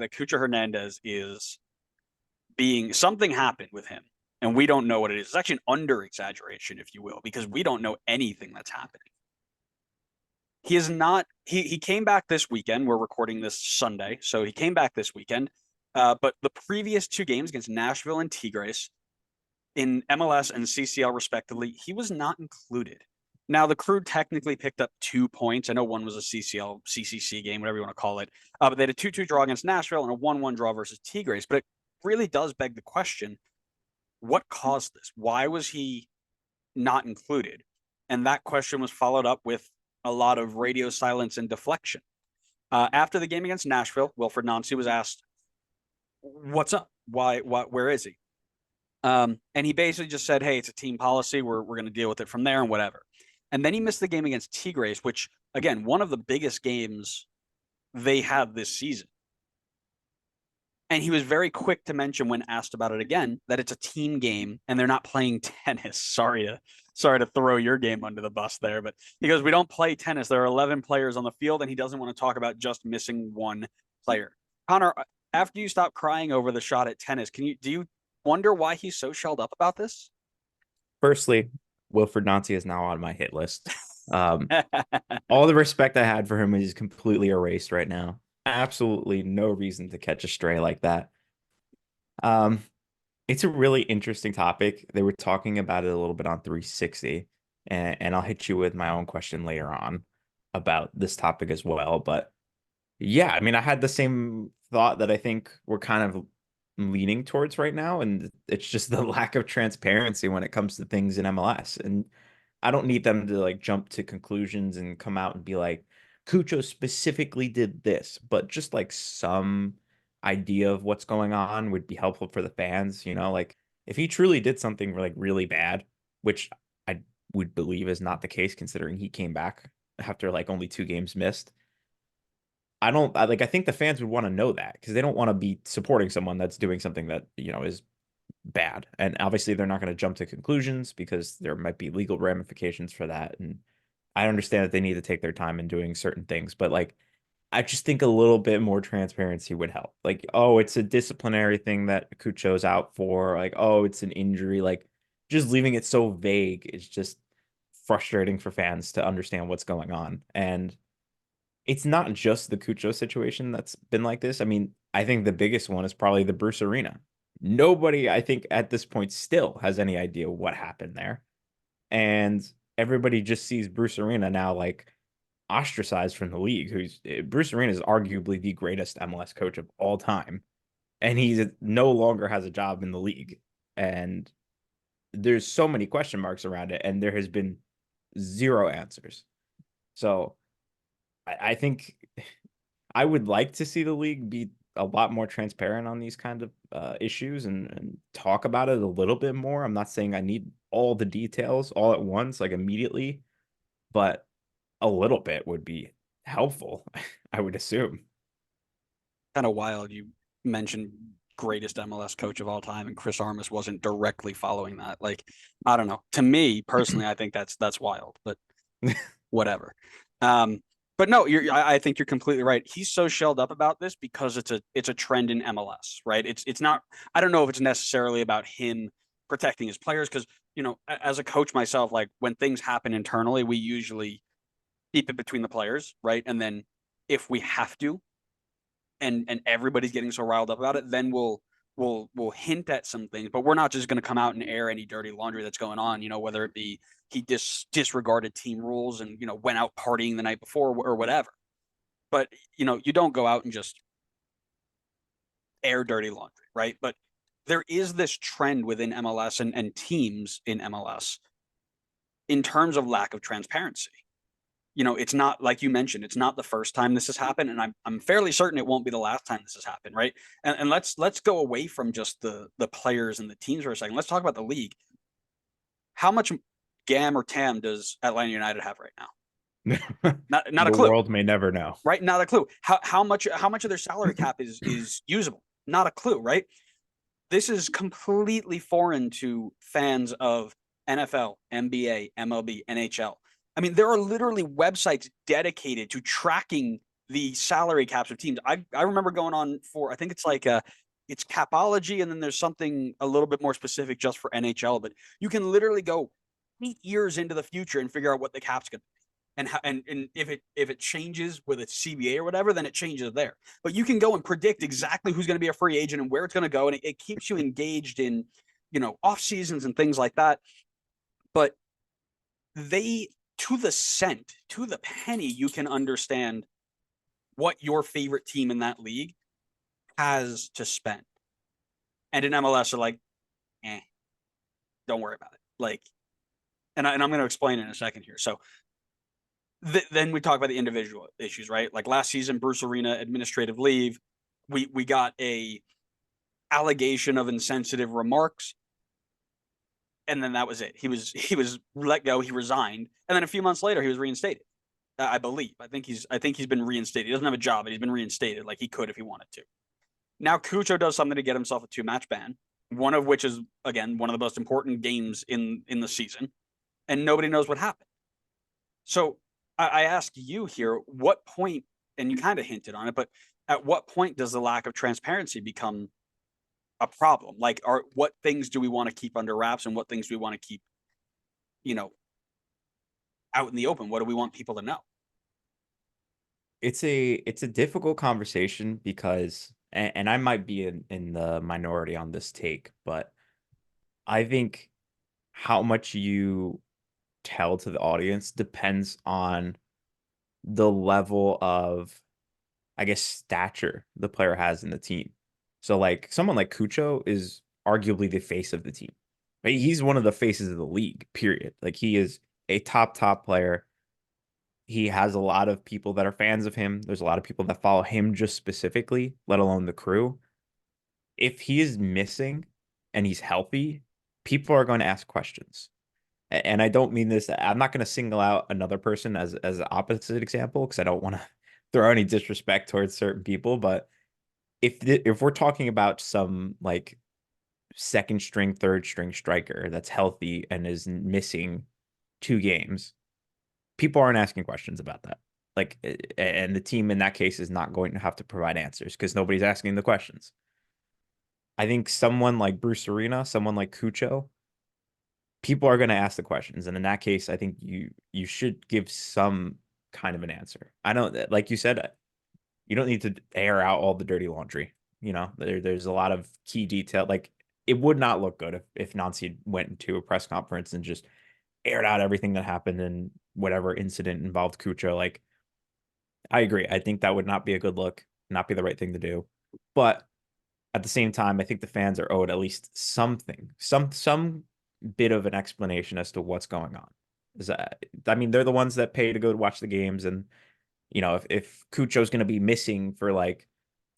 that Cucho Hernandez is something happened with him, and we don't know what it is. It's actually an under exaggeration, if you will, because we don't know anything that's happening. He is not. He came back this weekend. We're recording this Sunday, so he came back this weekend. But the previous two games against Nashville and Tigres in MLS and CCL respectively, he was not included. Now the Crew technically picked up 2 points. I know one was a CCL CCC game, whatever you want to call it. But they had a 2-2 draw against Nashville and a 1-1 draw versus Tigres. But it really does beg the question: what caused this? Why was he not included? And that question was followed up with a lot of radio silence and deflection. After the game against Nashville, Wilfried Nancy was asked, "What's up? Why? Where is he?" And he basically just said, "Hey, it's a team policy. We're going to deal with it from there and whatever." And then he missed the game against Tigres, which, again, one of the biggest games they had this season. And he was very quick to mention when asked about it again that it's a team game and they're not playing tennis. Sorry to throw your game under the bus there, but he goes, "We don't play tennis. There are 11 players on the field," and he doesn't want to talk about just missing one player. Connor, after you stop crying over the shot at tennis, do you wonder why he's so shelled up about this? Firstly, Wilfried Nancy is now on my hit list. All the respect I had for him is completely erased right now. Absolutely no reason to catch a stray like that. Um, it's a really interesting topic. They were talking about it a little bit on 360, and I'll hit you with my own question later on about this topic as well. But yeah, I mean, I had the same thought that I think we're kind of leaning towards right now, and it's just the lack of transparency when it comes to things in MLS. And I don't need them to like jump to conclusions and come out and be like, Cucho specifically did this, but just like some idea of what's going on would be helpful for the fans. Like if he truly did something like really bad, which I would believe is not the case considering he came back after like only 2 games missed. I think the fans would want to know that because they don't want to be supporting someone that's doing something that, is bad. And obviously they're not going to jump to conclusions because there might be legal ramifications for that. And I understand that they need to take their time in doing certain things, but like I just think a little bit more transparency would help. Like, oh, it's a disciplinary thing that Cucho's out for. Like, oh, it's an injury. Like, just leaving it so vague is just frustrating for fans to understand what's going on. And it's not just the Cucho situation that's been like this. I mean, I think the biggest one is probably the Bruce Arena. Nobody, I think, at this point still has any idea what happened there. And everybody just sees Bruce Arena now like ostracized from the league. Bruce Arena is arguably the greatest MLS coach of all time. And he no longer has a job in the league. And there's so many question marks around it, and there has been zero answers. So I think I would like to see the league be a lot more transparent on these kind of issues and talk about it a little bit more. I'm not saying I need all the details all at once, like immediately, but a little bit would be helpful, I would assume. Kind of wild. You mentioned greatest MLS coach of all time, and Chris Armas wasn't directly following that. Like, I don't know. To me personally, I think that's wild, but whatever. But no, I think you're completely right. He's so shelled up about this because it's a trend in MLS, right? It's not. I don't know if it's necessarily about him protecting his players because as a coach myself, like when things happen internally, we usually keep it between the players, right? And then if we have to, and everybody's getting so riled up about it, then we'll hint at some things, but we're not just going to come out and air any dirty laundry that's going on. Whether it be he disregarded team rules and went out partying the night before or whatever. But you don't go out and just air dirty laundry, right? But there is this trend within MLS and teams in MLS in terms of lack of transparency. It's not like you mentioned, it's not the first time this has happened, and I'm fairly certain it won't be the last time this has happened, right? And let's go away from just the players and the teams for a second. Let's talk about the league. How much GAM or TAM does Atlanta United have right now? Not a The clue, world may never know. right? Not a clue. How much of their salary cap is usable? Not a clue, right? This is completely foreign to fans of NFL, NBA, MLB, NHL. I mean, there are literally websites dedicated to tracking the salary caps of teams. I remember going on for, I think it's like it's capology, and then there's something a little bit more specific just for NHL. But you can literally go 8 years into the future and figure out what the cap's going to be. And how, and if it changes with its CBA or whatever, then it changes there. But you can go and predict exactly who's going to be a free agent and where it's going to go, and it keeps you engaged in, off seasons and things like that. But they, to the cent, to the penny, you can understand what your favorite team in that league has to spend. And in MLS are like, don't worry about it. Like, and I'm going to explain in a second here. So then we talk about the individual issues, right? Like last season, Bruce Arena administrative leave. We got a allegation of insensitive remarks, and then that was it. He was let go. He resigned, and then a few months later, he was reinstated. I believe. I think he's been reinstated. He doesn't have a job, but he's been reinstated. Like he could if he wanted to. Now Cucho does something to get himself a 2-match ban, one of which is again one of the most important games in the season, and nobody knows what happened. So I ask you here, what point, and you kind of hinted on it, but at what point does the lack of transparency become a problem? Like, what things do we want to keep under wraps, and what things do we want to keep, out in the open? What do we want people to know? It's a difficult conversation because, and I might be in the minority on this take, but I think how much you tell to the audience depends on the level of, I guess, stature the player has in the team. So like someone like Cucho is arguably the face of the team. Right? He's one of the faces of the league, period. Like he is a top player. He has a lot of people that are fans of him. There's a lot of people that follow him just specifically, let alone the crew. If he is missing and he's healthy, people are going to ask questions. And I don't mean this, I'm not going to single out another person as an opposite example because I don't want to throw any disrespect towards certain people. But if we're talking about some like second string, third string striker that's healthy and is missing 2 games, people aren't asking questions about that. Like, and the team in that case is not going to have to provide answers because nobody's asking the questions. I think someone like Bruce Arena, someone like Cucho, people are going to ask the questions, and in that case, I think you should give some kind of an answer. I know that, like you said, you don't need to air out all the dirty laundry. There's a lot of key detail. Like it would not look good if Nancy went into a press conference and just aired out everything that happened and whatever incident involved Cucho. Like, I agree. I think that would not be a good look, not be the right thing to do. But at the same time, I think the fans are owed at least something, some bit of an explanation as to what's going on. Is that, I mean, they're the ones that pay to go to watch the games, and if Cucho's going to be missing for like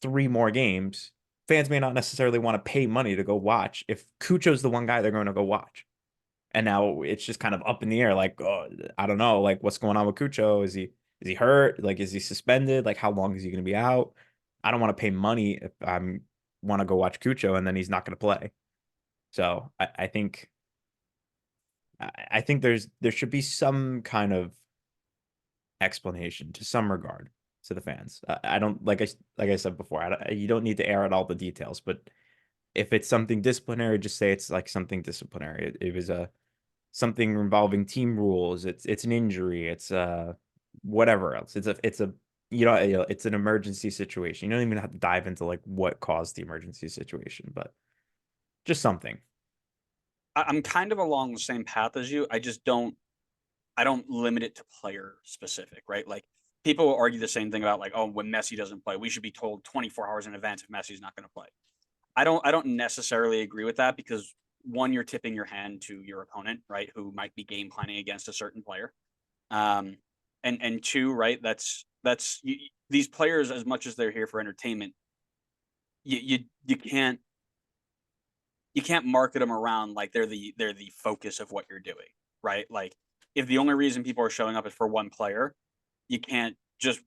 3 more games, fans may not necessarily want to pay money to go watch if Cucho's the one guy they're going to go watch. And now it's just kind of up in the air. Like, oh, I don't know, like what's going on with Cucho? Is he hurt? Like, is he suspended? Like, how long is he going to be out? I don't want to pay money if I'm want to go watch Cucho and then he's not going to play. So I think there should be some kind of explanation to some regard to the fans. I don't like I said before. You don't need to air out all the details, but if it's something disciplinary, just say it's like something disciplinary. It was something involving team rules. It's an injury. It's whatever else. It's a it's an emergency situation. You don't even have to dive into like what caused the emergency situation, but just something. I'm kind of along the same path as you. I don't limit it to player specific, right? Like people will argue the same thing about like, oh, when Messi doesn't play, we should be told 24 hours in advance if Messi's not going to play. I don't necessarily agree with that because one, you're tipping your hand to your opponent, right, who might be game planning against a certain player. And two, right, these players, as much as they're here for entertainment, you can't market them around like they're the focus of what you're doing, right? Like if the only reason people are showing up is for one player, you can't just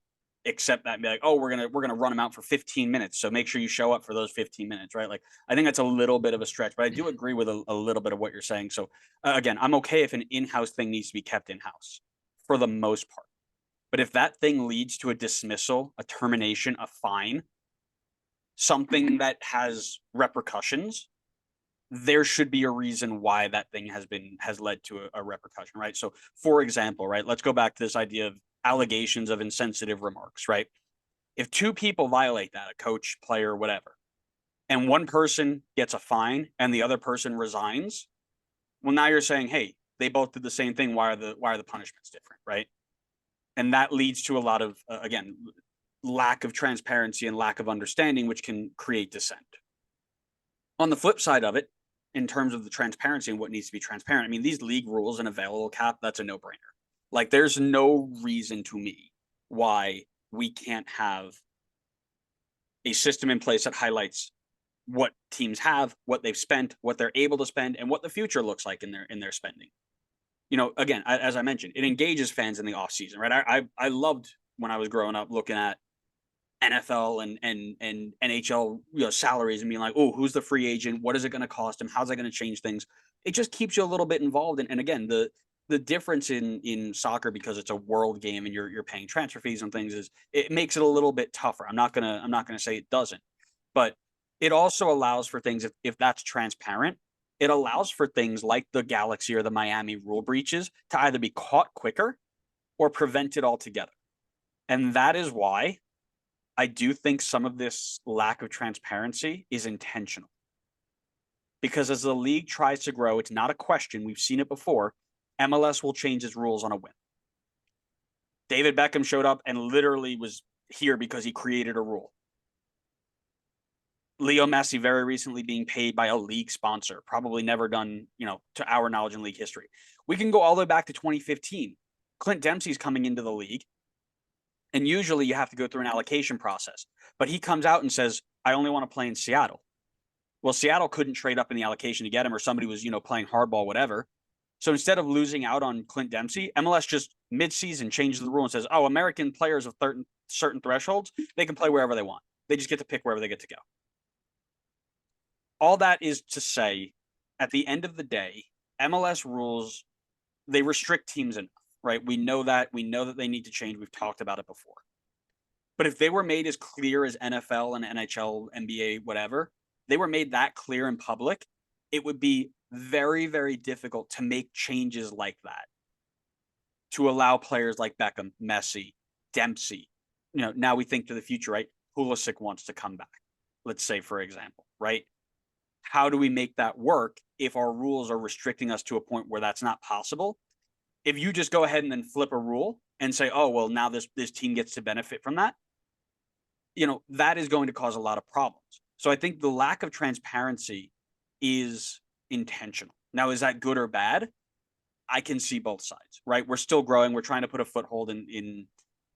accept that and be like, oh, we're gonna run them out for 15 minutes, so make sure you show up for those 15 minutes, right? Like I think that's a little bit of a stretch, but I do agree with a little bit of what you're saying. So again, I'm okay if an in-house thing needs to be kept in-house for the most part. But if that thing leads to a dismissal, a termination, a fine, something that has repercussions, there should be a reason why that thing has led to a repercussion, right? So, for example, right, let's go back to this idea of allegations of insensitive remarks, right? If two people violate that, a coach, player, whatever, and one person gets a fine and the other person resigns, well, now you're saying, hey, they both did the same thing. Why are the punishments different, right? And that leads to a lot of again, lack of transparency and lack of understanding, which can create dissent. On the flip side of it, in terms of the transparency and what needs to be transparent, I mean, these league rules and available cap, that's a no-brainer. Like, there's no reason to me why we can't have a system in place that highlights what teams have, what they've spent, what they're able to spend, and what the future looks like in their spending. Again, as I mentioned, it engages fans in the off season, right? I loved when I was growing up looking at NFL and NHL, salaries and being like, oh, who's the free agent? What is it going to cost him? How's that going to change things? It just keeps you a little bit involved. And again, the difference in soccer, because it's a world game and you're paying transfer fees and things, is it makes it a little bit tougher. I'm not gonna say it doesn't, but it also allows for things if that's transparent. It allows for things like the Galaxy or the Miami rule breaches to either be caught quicker or prevented altogether. And that is why I do think some of this lack of transparency is intentional. Because as the league tries to grow, it's not a question. We've seen it before. MLS will change its rules on a whim. David Beckham showed up and literally was here because he created a rule. Leo Messi very recently being paid by a league sponsor, probably never done, to our knowledge in league history. We can go all the way back to 2015. Clint Dempsey's coming into the league, and usually you have to go through an allocation process. But he comes out and says, I only want to play in Seattle. Well, Seattle couldn't trade up in the allocation to get him, or somebody was, playing hardball, whatever. So instead of losing out on Clint Dempsey, MLS just mid-season changes the rule and says, oh, American players of certain thresholds, they can play wherever they want. They just get to pick wherever they get to go. All that is to say, at the end of the day, MLS rules, they restrict teams enough, right? We know that they need to change. We've talked about it before. But if they were made as clear as NFL and NHL, NBA, whatever, they were made that clear in public, it would be very, very difficult to make changes like that to allow players like Beckham, Messi, Dempsey. Now we think to the future, right? Pulisic wants to come back, let's say, for example, right? How do we make that work if our rules are restricting us to a point where that's not possible? If you just go ahead and then flip a rule and say, oh, well, now this team gets to benefit from that, that is going to cause a lot of problems. So I think the lack of transparency is intentional. Now, is that good or bad? I can see both sides, right? We're still growing. We're trying to put a foothold in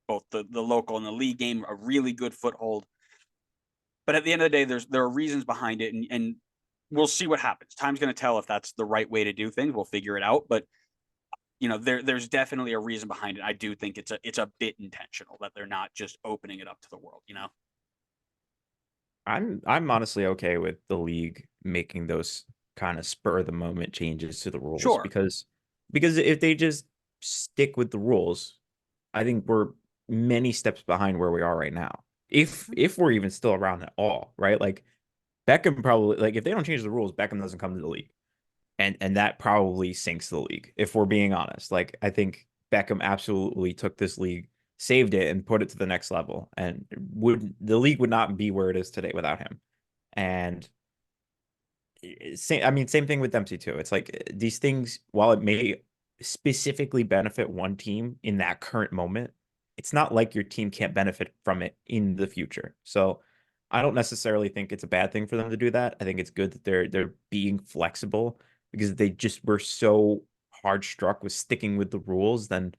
both the local and the league game, a really good foothold. But at the end of the day, there are reasons behind it, and we'll see what happens. Time's going to tell if that's the right way to do things. We'll figure it out. But there's definitely a reason behind it. I do think it's a bit intentional that they're not just opening it up to the world. I'm honestly okay with the league making those kind of spur of the moment changes to the rules Sure. because if they just stick with the rules, I think we're many steps behind where we are right now. If we're even still around at all, right? Like Beckham probably, like, if they don't change the rules, Beckham doesn't come to the league. And that probably sinks the league, if we're being honest. Like, I think Beckham absolutely took this league, saved it, and put it to the next level. And the league would not be where it is today without him. And same thing with Dempsey too. It's like these things, while it may specifically benefit one team in that current moment, it's not like your team can't benefit from it in the future. So I don't necessarily think it's a bad thing for them to do that. I think it's good that they're being flexible, because they just were so hard struck with sticking with the rules, then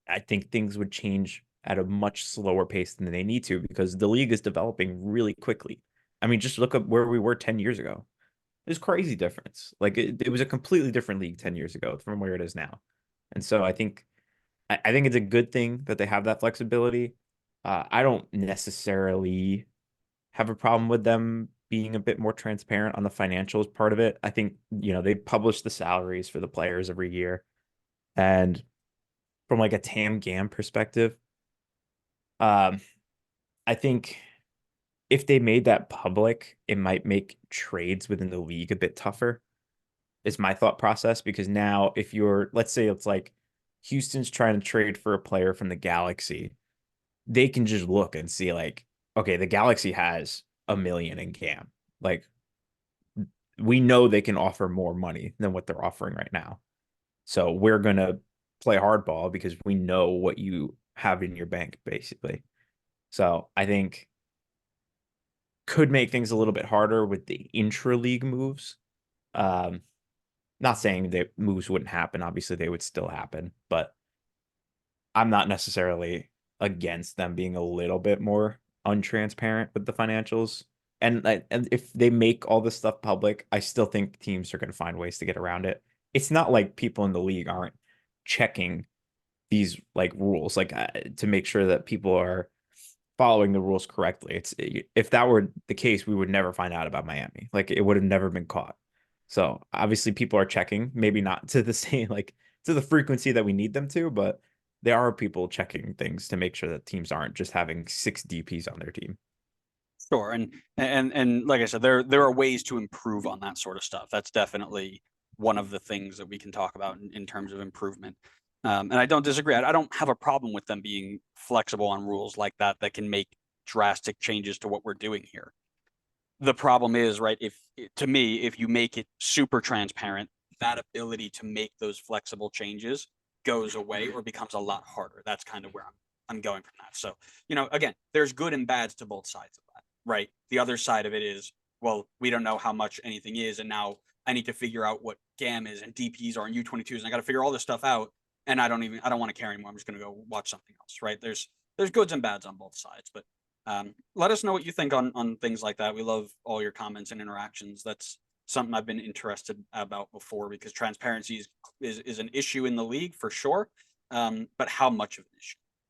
I think things would change at a much slower pace than they need to, because the league is developing really quickly. I mean, just look at where we were 10 years ago. There's crazy difference. Like it was a completely different league 10 years ago from where it is now. And so I think it's a good thing that they have that flexibility. I don't necessarily have a problem with them being a bit more transparent on the financials part of it. I think, they publish the salaries for the players every year. And from like a TAM GAM perspective, Um, I think if they made that public, it might make trades within the league a bit tougher, is my thought process. Because now, if you're, let's say it's like Houston's trying to trade for a player from the Galaxy, they can just look and see, like, okay, the Galaxy has 1 million in Cam. Like, we know they can offer more money than what they're offering right now. So we're going to play hardball because we know what you have in your bank, basically. So I think could make things a little bit harder with the intra-league moves. Um, Not saying that moves wouldn't happen. Obviously, they would still happen, but I'm not necessarily against them being a little bit more untransparent with the financials. And if they make all this stuff public, I still think teams are going to find ways to get around it. It's not like people in the league aren't checking these like rules, like to make sure that people are following the rules correctly. It's if that were the case, we would never find out about Miami. Like it would have never been caught. So obviously people are checking, maybe not to the same like to the frequency that we need them to, but there are people checking things to make sure that teams aren't just having 6 DPs on their team. Sure, and like I said, there are ways to improve on that sort of stuff. That's definitely one of the things that we can talk about in terms of improvement. And I don't disagree. I don't have a problem with them being flexible on rules like that that can make drastic changes to what we're doing here. The problem is, right, if to me, if you make it super transparent, that ability to make those flexible changes goes away or becomes a lot harder. That's kind of where I'm going from that. So, again, there's good and bads to both sides of that, right? The other side of it is, well, we don't know how much anything is, and now I need to figure out what GAM is and DPs are and U22s, and I got to figure all this stuff out, and I don't want to care anymore. I'm just going to go watch something else, right? There's goods and bads on both sides, but let us know what you think on things like that. We love all your comments and interactions. That's something I've been interested about before because transparency is an issue in the league for sure. But how much of an issue?